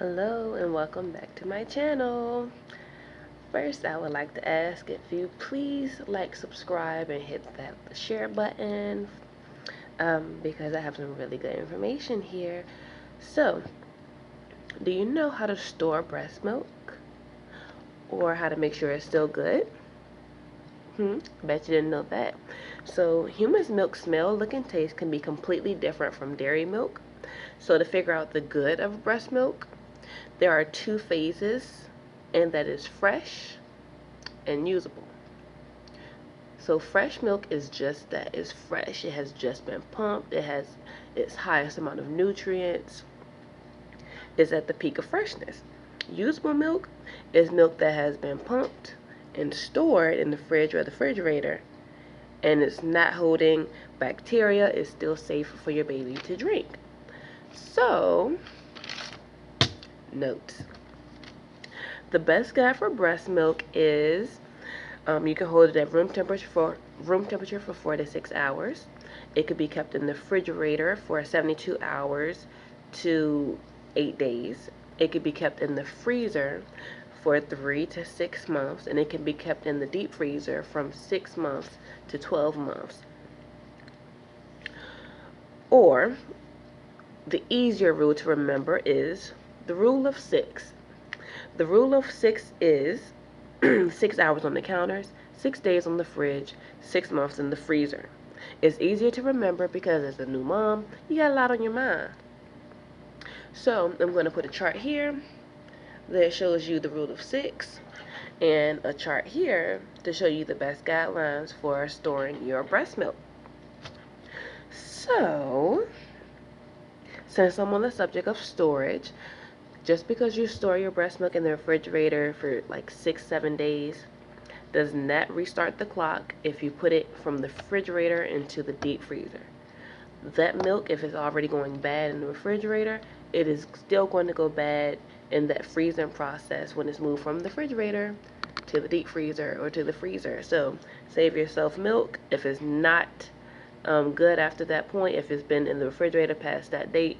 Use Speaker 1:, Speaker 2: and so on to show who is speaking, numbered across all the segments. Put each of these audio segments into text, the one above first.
Speaker 1: Hello and welcome back to my channel. First, I would like to ask if you please like, subscribe, and hit that share button because I have some really good information here. So, do you know how to store breast milk or how to make sure it's still good? Bet you didn't know that. So, human milk smell, look, and taste can be completely different from dairy milk. So, to figure out the good of breast milk, there are two phases, and that is fresh and usable. So fresh milk is just that. It's fresh. It has just been pumped. It has its highest amount of nutrients. It's at the peak of freshness. Usable milk is milk that has been pumped and stored in the fridge or the refrigerator, and it's not holding bacteria. It's still safe for your baby to drink. So, notes. The best guide for breast milk is you can hold it at room temperature for 4 to 6 hours. It could be kept in the refrigerator for 72 hours to 8 days. It could be kept in the freezer for 3 to 6 months, and it can be kept in the deep freezer from 6 months to 12 months. Or the easier rule to remember is the rule of 6. The rule of 6 is 6 hours on the counters, 6 days on the fridge, 6 months in the freezer. It's easier to remember because as a new mom, you got a lot on your mind. So I'm going to put a chart here that shows you the rule of 6 and a chart here to show you the best guidelines for storing your breast milk. So, since I'm on the subject of storage, just because you store your breast milk in the refrigerator for like 6-7 days does not restart the clock if you put it from the refrigerator into the deep freezer. That milk, if it's already going bad in the refrigerator, it is still going to go bad in that freezing process when it's moved from the refrigerator to the deep freezer or to the freezer. So save yourself milk. If it's not good after that point, if it's been in the refrigerator past that date,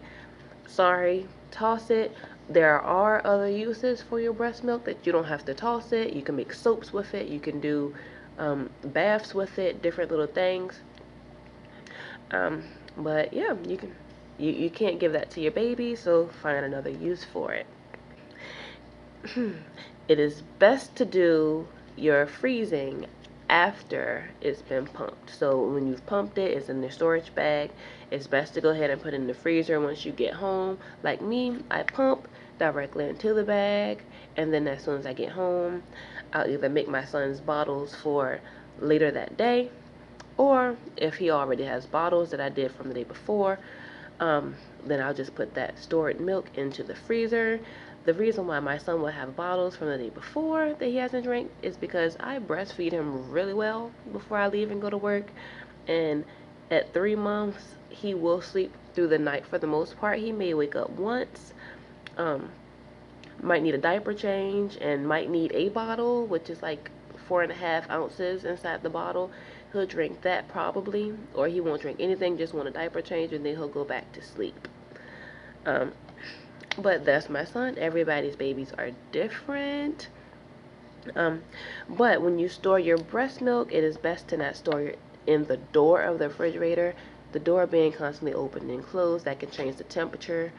Speaker 1: sorry, toss it. There are other uses for your breast milk that you don't have to toss it. You can make soaps with it. You can do baths with it, different little things. But yeah, you can't give that to your baby, so find another use for it. It is best to do your freezing after it's been pumped. So when you've pumped it, it's in the storage bag. It's best to go ahead and put it in the freezer once you get home. Like me, I pump directly into the bag, and then as soon as I get home, I'll either make my son's bottles for later that day, or if he already has bottles that I did from the day before, then I'll just put that stored milk into the freezer. The reason why my son will have bottles from the day before that he hasn't drank is because I breastfeed him really well before I leave and go to work. And at 3 months, he will sleep through the night for the most part. He may wake up once, might need a diaper change, and might need a bottle, which is like 4.5 ounces inside the bottle. He'll drink that probably, or he won't drink anything, just want a diaper change, and then he'll go back to sleep. But that's my son. Everybody's babies are different. But when you store your breast milk, it is best to not store it in the door of the refrigerator. The door being constantly open and closed, that can change the temperature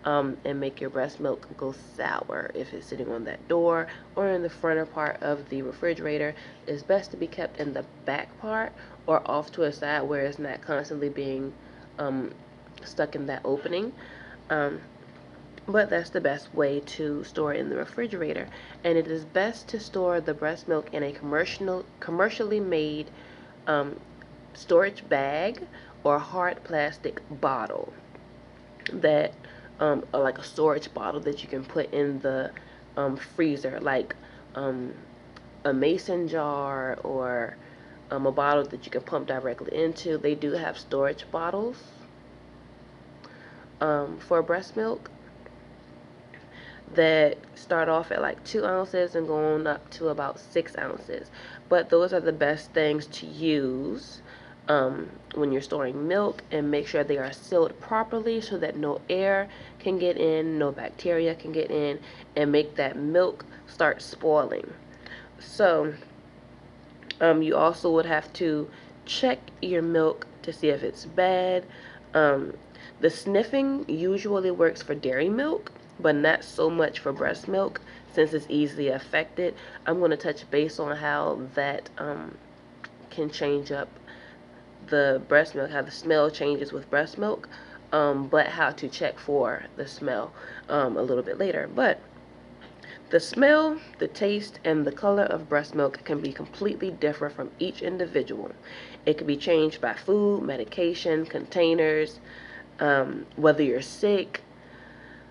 Speaker 1: and make your breast milk go sour if it's sitting on that door or in the frontal part of the refrigerator. It's best to be kept in the back part or off to a side where it's not constantly being stuck in that opening. But that's the best way to store it in the refrigerator. And it is best to store the breast milk in a commercially made storage bag or hard plastic bottle that like a storage bottle that you can put in the freezer, like a mason jar or a bottle that you can pump directly into. They do have storage bottles for breast milk that start off at like 2 ounces and going up to about 6 ounces. But those are the best things to use when you're storing milk, and make sure they are sealed properly so that no air can get in, no bacteria can get in, and make that milk start spoiling. So you also would have to check your milk to see if it's bad. The sniffing usually works for dairy milk, but not so much for breast milk since it's easily affected. I'm going to touch base on how that can change up the breast milk, how the smell changes with breast milk, but how to check for the smell a little bit later. But the smell, the taste, and the color of breast milk can be completely different from each individual. It can be changed by food, medication, containers, whether you're sick.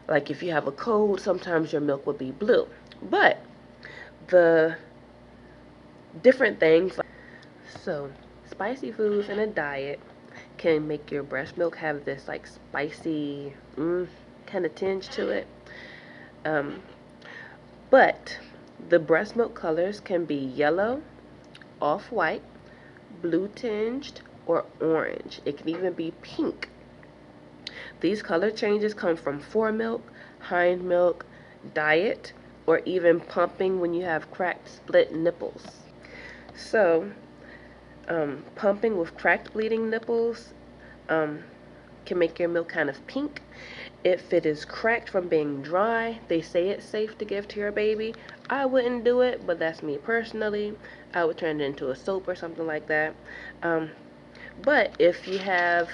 Speaker 1: Like if you have a cold, sometimes your milk will be blue. But the different things, so spicy foods in a diet can make your breast milk have this like spicy kind of tinge to it. But the breast milk colors can be yellow, off-white, blue tinged, or orange. It can even be pink. These color changes come from foremilk, hind milk, diet, or even pumping when you have cracked split nipples. So, pumping with cracked bleeding nipples can make your milk kind of pink. If it is cracked from being dry, they say it's safe to give to your baby. I wouldn't do it, but that's me personally. I would turn it into a soap or something like that. But if you have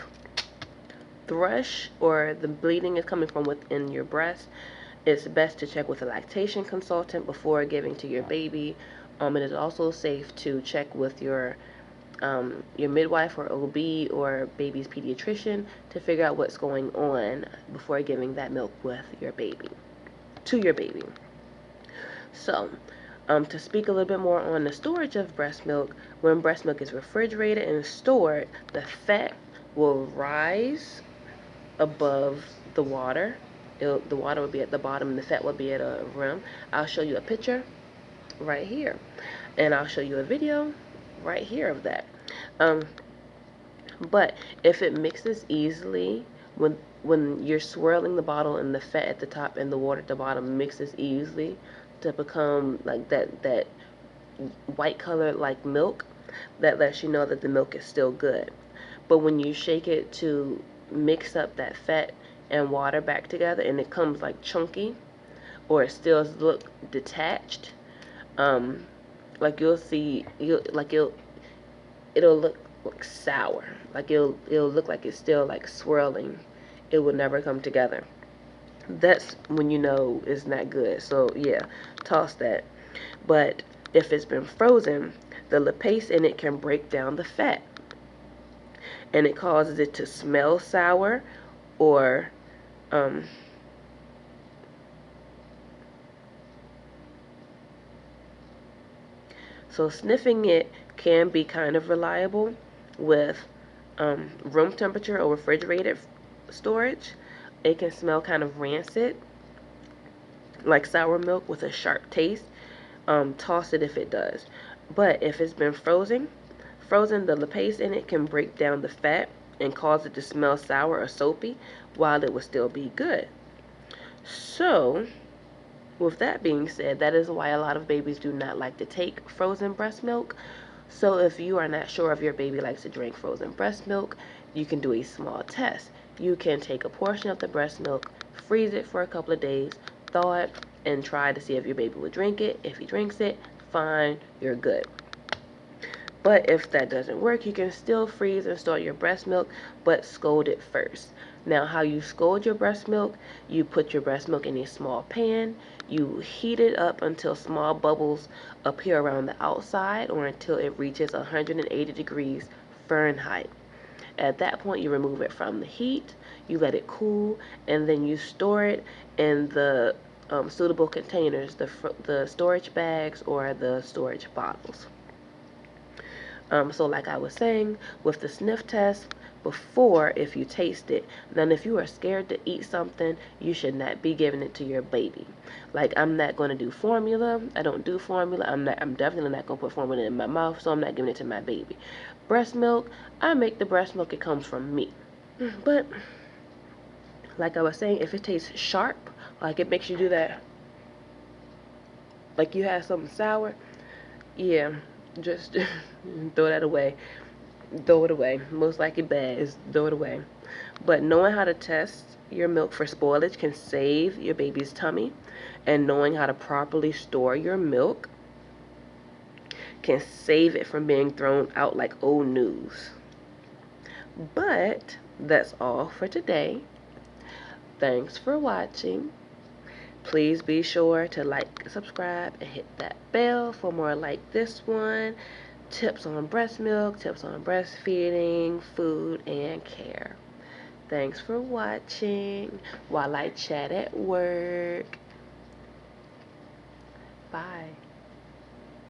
Speaker 1: thrush or the bleeding is coming from within your breast, it's best to check with a lactation consultant before giving to your baby. It is also safe to check with your midwife or OB or baby's pediatrician to figure out what's going on before giving that milk to your baby. So, to speak a little bit more on the storage of breast milk, when breast milk is refrigerated and stored, the fat will rise above the water. The water will be at the bottom and the fat will be at a rim. I'll show you a picture right here, and I'll show you a video right here of that. But if it mixes easily, when you're swirling the bottle and the fat at the top and the water at the bottom mixes easily to become like that white color like milk, that lets you know that the milk is still good. But when you shake it to mix up that fat and water back together and it comes like chunky, or it still look detached, like you'll see, it'll look like sour. Like it'll look like it's still like swirling. It will never come together. That's when you know it's not good. So yeah, toss that. But if it's been frozen, the lipase in it can break down the fat, and it causes it to smell sour, or so sniffing it can be kind of reliable with room temperature or refrigerated storage. It can smell kind of rancid, like sour milk with a sharp taste. Toss it if it does. But if it's been frozen, the lipase in it can break down the fat and cause it to smell sour or soapy while it will still be good. So, with that being said, that is why a lot of babies do not like to take frozen breast milk. So if you are not sure if your baby likes to drink frozen breast milk, you can do a small test. You can take a portion of the breast milk, freeze it for a couple of days, thaw it, and try to see if your baby will drink it. If he drinks it, fine, you're good. But if that doesn't work, you can still freeze and store your breast milk, but scald it first. Now, how you scald your breast milk, you put your breast milk in a small pan, you heat it up until small bubbles appear around the outside or until it reaches 180 degrees Fahrenheit. At that point, you remove it from the heat, you let it cool, and then you store it in the suitable containers, the storage bags or the storage bottles. So like I was saying, with the sniff test, before, if you taste it, then if you are scared to eat something, you should not be giving it to your baby. Like, I'm not going to do formula. I don't do formula. I'm definitely not going to put formula in my mouth, so I'm not giving it to my baby. breast milk, I make the breast milk, it comes from me. But like I was saying, if it tastes sharp, like it makes you do that, like you have something sour, yeah, just throw that away. Throw it away. Most likely bad is throw it away. But knowing how to test your milk for spoilage can save your baby's tummy, and knowing how to properly store your milk can save it from being thrown out like old news. But that's all for today. Thanks for watching. Please be sure to like, subscribe, and hit that bell for more like this one. Tips on breast milk, tips on breastfeeding, food, and care. Thanks for watching while I chat at work. Bye.